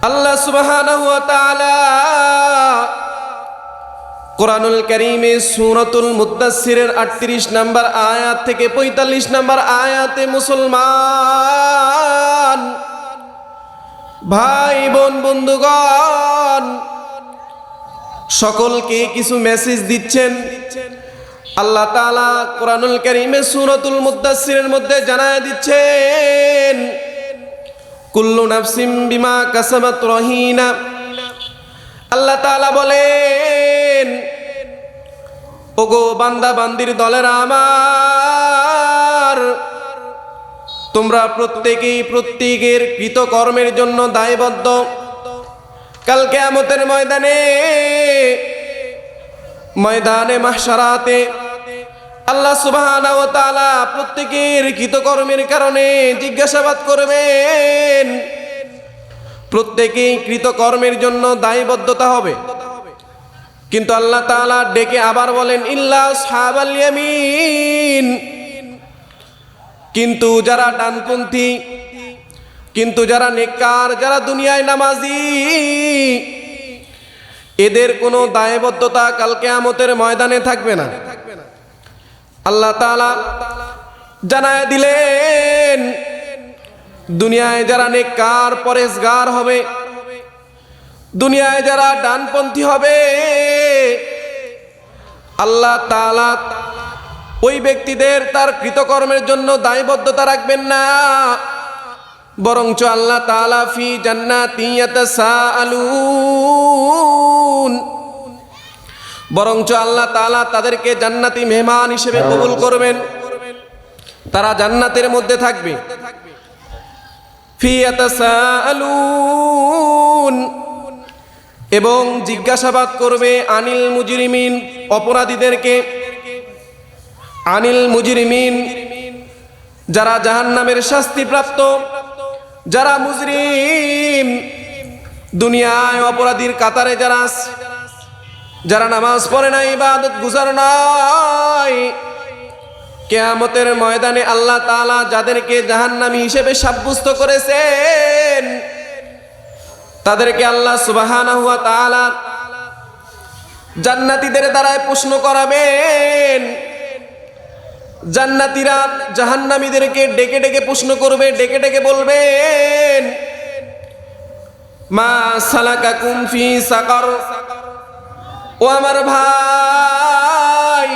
আল্লাহ সুবহানাহু ওয়া তাআলা কুরআনুল কারীমে সূরাতুল মুদ্দাসসিরের ৩৮ নম্বর আয়াত থেকে ৪৫ নম্বর আয়াতে মুসলমান ভাই বোন বন্ধুগণ সকলকে কিছু মেসেজ দিচ্ছেন। আল্লাহ তাআলা কুরআনুল কারীমে সূরাতুল মুদ্দাসসিরের মধ্যে জানায় দিচ্ছেন, কুল্লু নাফসিম বিমা কাসাবাত রহিনা। আল্লাহ তাআলা বলেন, ওগো বান্দা বান্দির দলেরা আমার, তোমরা প্রত্যেকেই প্রত্যেকের কৃতকর্মের জন্য দায়বদ্ধ। কাল কিয়ামতের ময়দানে মাহশারাতে আল্লাহ সুবহানাহু ওয়া তাআলা প্রত্যেকের কৃতকর্মের কারণে জিজ্ঞাসাবাদ করবেন। প্রত্যেকেই কৃতকর্মের জন্য দায়বদ্ধতা হবে। কিন্তু আল্লাহ তাআলা ডেকে আবার বলেন, ইল্লা আসহাবাল ইয়ামিন, কিন্তু যারা ডানপন্থী, কিন্তু যারা নেককার, যারা দুনিয়ায় নামাজি, এদের কোনো দায়বদ্ধতা কাল কিয়ামতের ময়দানে থাকবে না। আল্লাহ তাআলা জানায় দিলেন, দুনিয়ায় যারা নেককার পরেজগার হবে, দুনিয়ায় যারা ডানপন্থী হবে, আল্লাহ তাআলা ওই ব্যক্তিদের তার কৃতকর্মের জন্য দায়বদ্ধতা রাখবেন না, বরঞ্চ আল্লাহ তাআলা ফি জান্নাতি ইয়াতাসাআলুন, বরঞ্চ আল্লাহ তাআলা তাদেরকে জান্নাতি মেহমান হিসেবে কবুল করবেন। তারা জান্নাতের মধ্যে থাকবে। ফি ইয়াতাসাআলুন, এবং জিজ্ঞাসাবাদ করবে আনিল মুজরিমিন, অপরাধীদেরকে। আনিল মুজরিমিন, যারা জাহান্নামের শাস্তিপ্রাপ্ত, যারা মুজরিম, দুনিয়ায় অপরাধীর কাতারে যারা আছে, যারা নামাজ পড়ে নাই, ইবাদত গুজার নাই, কিয়ামতের ময়দানে আল্লাহ তাআলা যাদেরকে জাহান্নামী হিসেবে সাব্যস্ত করেছেন, তাদেরকে আল্লাহ সুবহানাহু ওয়া তাআলা জান্নাতীদের দ্বারায় প্রশ্ন করাবেন। জান্নাতীরা জাহান্নামীদেরকে ডেকে ডেকে প্রশ্ন করবে, ডেকে ডেকে বলবেন, মা সালাকাকুম ফি সাকার। ও আমার ভাই,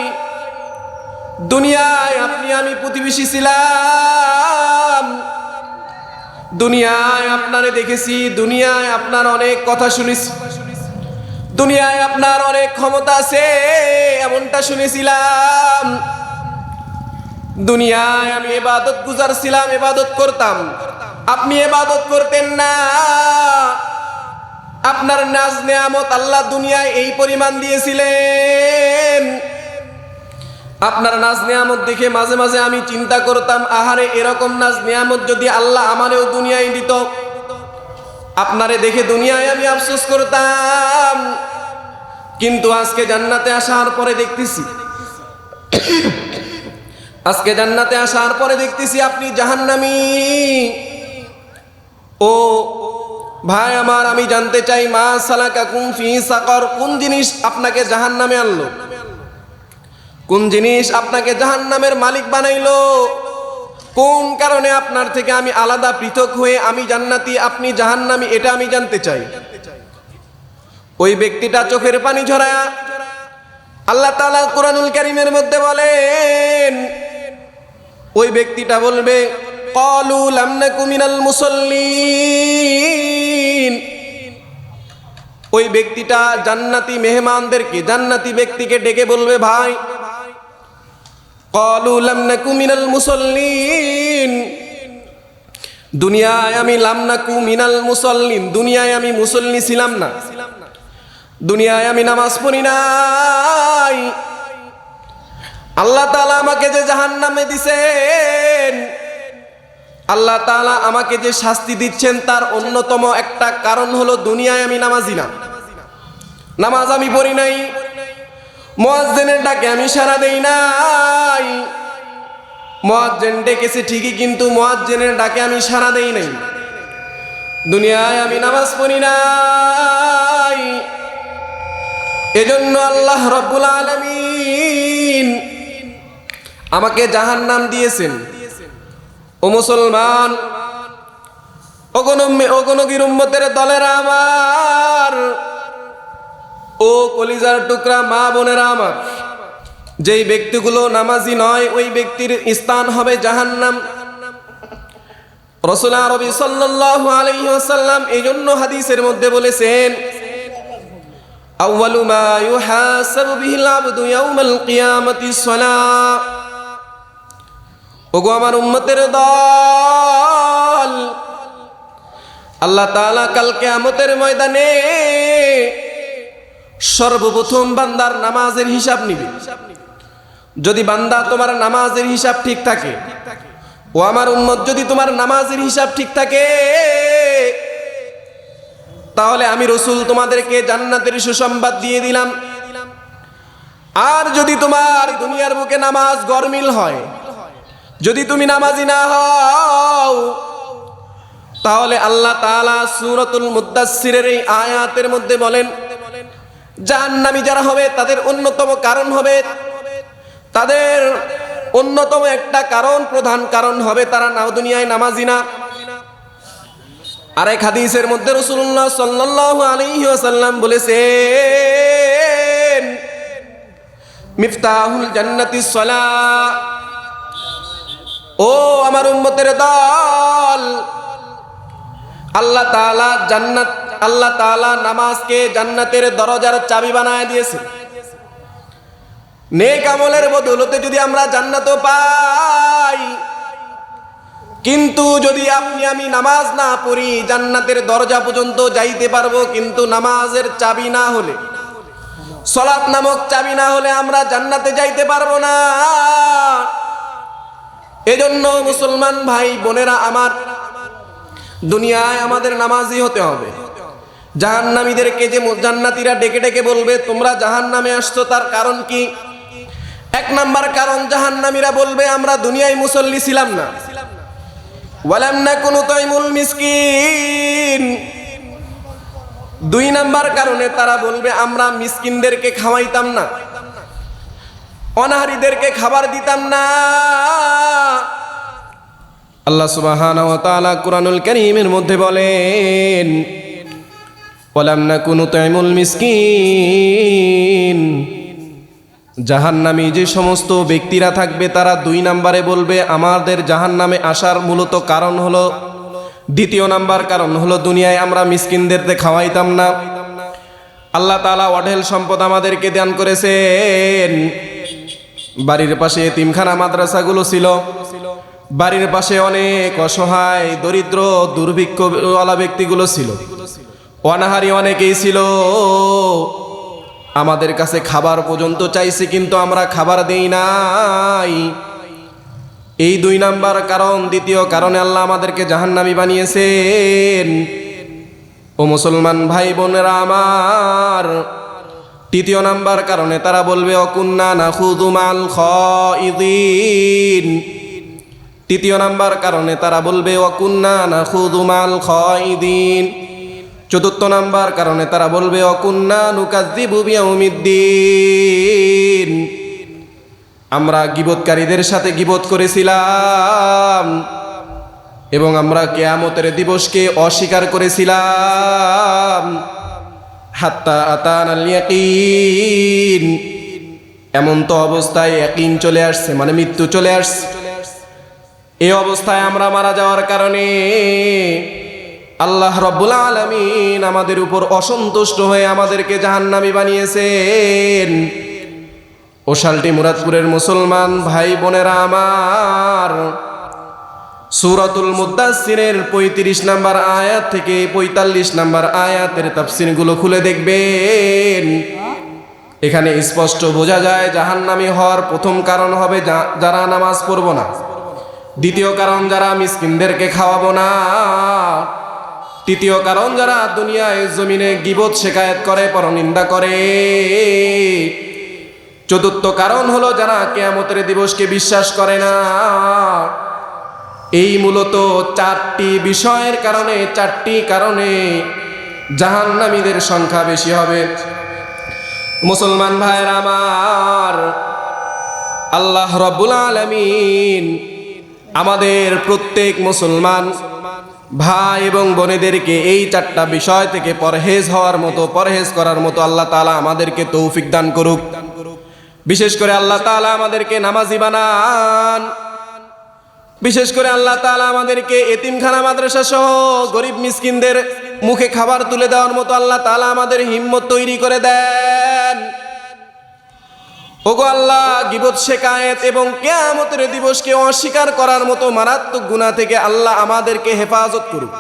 দুনিয়ায় আপনি আমি প্রতিবেশী ছিলাম, দুনিয়ায় আপনারে দেখেছি, দুনিয়ায় আপনার অনেক কথা শুনেছি, দুনিয়ায় আপনার অনেক ক্ষমতা আছে এমনটা শুনেছিলাম, দুনিয়ায় আমি ইবাদত গুজার ছিলাম, ইবাদত করতাম, আপনি ইবাদত করতেন না। আপনার নাজ নেয়ামত আল্লাহ দুনিয়ায় এই পরিমাণ দিয়েছিলেন, আপনার নাজ নেয়ামত দেখে মাঝে মাঝে আমি চিন্তা করতাম, আহারে এরকম নাজ নেয়ামত যদি আল্লাহ আমারেও দুনিয়ায় দিত। আপনারে দেখে দুনিয়ায় আমি আফসোস করতাম, কিন্তু আজকে জান্নাতে আসার পরে দেখতেছি, আজকে জান্নাতে আসার পরে দেখতেছি আপনি জাহান্নামী। ও ভাই আমার, আমি জানতে চাই, মা সালাকাকুম ফি সাকার, কোন জিনিস আপনাকে জাহান্নামে আনলো, কোন জিনিস আপনাকে জাহান্নামের মালিক বানাইলো, কোন কারণে আপনার থেকে আমি আলাদা পৃথক হয়ে আমি জান্নাতি আপনি জাহান্নামী, এটা আমি জানতে চাই। ওই ব্যক্তিটা চোখের পানি ঝরায়া আল্লাহ তাআলা কুরআনুল কারীমের মধ্যে বলেন, ওই ব্যক্তিটা বলবে, ক্বালু লাম নাকু মিনাল মুসাল্লিন। ওই ব্যক্তিটা জান্নাতি মেহমানদেরকে, জান্নাতি ব্যক্তিকে ডেকে বলবে, ভাই, ক্বালু লাম নাকু মিনাল মুসাল্লিন, দুনিয়ায় আমি লাম নাকু মিনাল মুসাল্লিন, দুনিয়ায় আমি মুসল্লি ছিলাম না, দুনিয়ায় আমি নামাজ পড়ি নাই। আল্লাহ তাআলা আমাকে যে জাহান্নামে দিছেন, আল্লাহ তাআলা আমাকে যে শাস্তি দিচ্ছেন, তার অন্যতম একটা কারণ হলো দুনিয়ায় আমি নামাজি না, নামাজ আমি পড়ি নাই, মুয়াজ্জিনের ডাকে আমি সাড়া দেই নাই, মুয়াজ্জিন ডেকেছে ঠিকই, কিন্তু মুয়াজ্জিনের ডাকে আমি সাড়া দেই নাই। দুনিয়ায় আমি নামাজ পড়ি নাই, এজন্য আল্লাহ রাব্বুল আলামিন আমাকে জাহান্নাম দিয়েছেন। ও মুসলমান, ওগনগির উম্মতের দলেরা আমার, ও কলিজার টুকরা মা বোনেরা আমার, যেই ব্যক্তিগুলো নামাজি নয় ওই ব্যক্তির স্থান হবে জাহান্নাম। রাসূল আরবি সাল্লাল্লাহু আলাইহি ওয়াসাল্লাম এই জন্য হাদিসের মধ্যে বলেছেন, আউয়ালু মা ইউহাসাবু বিহিল আবদু ইয়াউমাল কিয়ামাতিস সালাহ। ওগো আমার উম্মতের দল, আল্লাহ তাআলা কাল কিয়ামতের ময়দানে সর্বপ্রথম বান্দার নামাজের হিসাব নিবে। যদি বান্দা তোমার নামাজের হিসাব ঠিক থাকে, ও আমার উম্মত যদি তোমার নামাজের হিসাব ঠিক থাকে, তাহলে আমি রাসূল তোমাদেরকে জান্নাতের সুসংবাদ দিয়ে দিলাম। আর যদি তোমার দুনিয়ার বুকে নামাজ গরমিল হয়, যদি তুমি নামাজি না হও, তাহলে আল্লাহ তাআলা সূরাতুল মুদ্দাসসিরের এই আয়াতের মধ্যে বলেন, জাহান্নামী যারা হবে তাদের অন্যতম কারণ হবে, তাদের অন্যতম একটা কারণ, প্রধান কারণ হবে তারা দুনিয়ায় নামাজি না। আরেক হাদিসের মধ্যে রাসূলুল্লাহ সাল্লাল্লাহু আলাইহি ওয়াসাল্লাম বলেছেন, মিফতাহুল জান্নাতিস সালাহ। ও আমার উম্মতের দল, আল্লাহ তাআলা নামাজকে জান্নাতের দরজার চাবি বানায় দিয়েছে। নেক আমলের বদৌলতে যদি আমরা জান্নাতও পাই, কিন্তু যদি আপনি আমি নামাজ না পড়ি, জান্নাতের দরজা পর্যন্ত যাইতে পারবো, কিন্তু নামাজের চাবি না হলে, সালাত নামক চাবি না হলে আমরা জান্নাতে যাইতে পারবো না। এজন্য মুসলমান ভাই বোনেরা আমার, দুনিয়ায় আমাদের নামাজি হতে হবে। জাহান্নামীদেরকে যে জান্নাতীরা ডেকে ডেকে বলবে তোমরা জাহান্নামে আসছো, তার কারণ কি? এক নাম্বার কারণ, জাহান্নামীরা বলবে আমরা দুনিয়ায় মুসল্লি ছিলাম না, ওয়ালাম নাকুনু তুইমুল মিসকিন। দুই নাম্বার কারণে তারা বলবে আমরা মিসকিনদেরকে খাওয়াইতাম না, অনাহারীদেরকে খাবার দিতাম না। আল্লাহ সুবহানাহু ওয়া তাআলা কুরআনুল কারীমের মধ্যে বলেন, ওয়ালাম নাকুনু তুইমুল মিসকিন। জাহান্নামী যে সমস্ত ব্যক্তিরা থাকবে তারা দুই নম্বরে বলবে আমাদের জাহান্নামে আসার মূলত কারণ হলো, দ্বিতীয় নাম্বার কারণ হলো দুনিয়ায় আমরা মিসকিনদেরকে খাওয়াইতাম না। আল্লাহ তাআলা অঢেল সম্পদ আমাদেরকে দান করেছেন। বাড়ির পাশে এতিমখানা মাদ্রাসাগুলো ছিল, বাড়ির পাশে অনেক অসহায় দরিদ্র দুর্ভিক্ষওয়ালা ব্যক্তিগুলো ছিল, অনাহারী অনেকেই ছিল। আমাদের কাছে খাবার পর্যন্ত চাইছে, কিন্তু আমরা খাবার দেই নাই। এই দুই নাম্বার কারণ। দ্বিতীয় কারণে আল্লাহ আমাদেরকে জাহান্নামী বানিয়েছেন। ও মুসলমান ভাই বোনেরা আমার, তৃতীয় নাম্বার কারণে তারা বলবে অকুন্না নাখুযু মাল খায়িদিন। তৃতীয় নাম্বার কারণে তারা বলবে অকুন্না নাখুযু মাল খায়িদিন। চতুর্থ নাম্বার কারণে তারা বলবে অকুন্না নুকাজ্জিবু বিয়াউমিদ্দিন। আমরা গীবতকারীদের সাথে গীবত করেছিলাম এবং আমরা কিয়ামতের দিবসকে অস্বীকার করেছিলাম। হাত্তা আতানাল ইয়াকিন। এমন তো অবস্থায় ইয়াকিন চলে আসছে, মানে মৃত্যু চলে আসছে। এই অবস্থায় আমরা মারা যাওয়ার কারণে আল্লাহ রাব্বুল আলামিন আমাদের উপর অসন্তুষ্ট হয়ে আমাদেরকে জাহান্নামী বানিয়েছেন। ওশালটি মুরাদপুরের মুসলমান ভাই বোনেরা আমার, সূরাতুল মুদ্দাসসিরের ৩৫ নম্বর আয়াত থেকে ৪৫ নম্বর আয়াতের তাফসীরগুলো খুলে দেখবেন। এখানে স্পষ্ট বোঝা যায় জাহান্নামী হওয়ার প্রথম কারণ হবে যারা নামাজ পড়বো না, দ্বিতীয় কারণ যারা মিসকিনদেরকে খাওয়াবো না, তৃতীয় কারণ যারা দুনিয়ায় জমিনে গীবত শিকায়েত করে, পরনিন্দা করে, চতুর্থ কারণ হলো যারা কিয়ামতের দিবসকে বিশ্বাস করে না। এই মূলত চারটি বিষয়ের কারণে, চারটি কারণে জাহান্নামীদের সংখ্যা বেশি হবে। মুসলমান ভাইরা আমার, আল্লাহ রাব্বুল আলামিন আমাদের প্রত্যেক মুসলমান ভাই এবং বোনেদেরকে এই চারটা বিষয় থেকে পরহেজ করার মতো আল্লাহ তাআলা আমাদেরকে তৌফিক দান করুক। বিশেষ করে আল্লাহ তাআলা আমাদেরকে নামাজি বানান। বিশেষ করে আল্লাহ তাআলা আমাদেরকে এতিমখানা মাদ্রাসা সহ গরিব মিসকিনদের মুখে খাবার তুলে দেওয়ার মতো আল্লাহ তাআলা আমাদের হিম্মত তৈরি করে দেন। ওগো আল্লাহ, গীবত, শিকায়েত এবং কিয়ামতের দিবসকে অস্বীকার করার মতো মারাত্মক গুনাহ থেকে আল্লাহ আমাদেরকে হেফাজত করুক।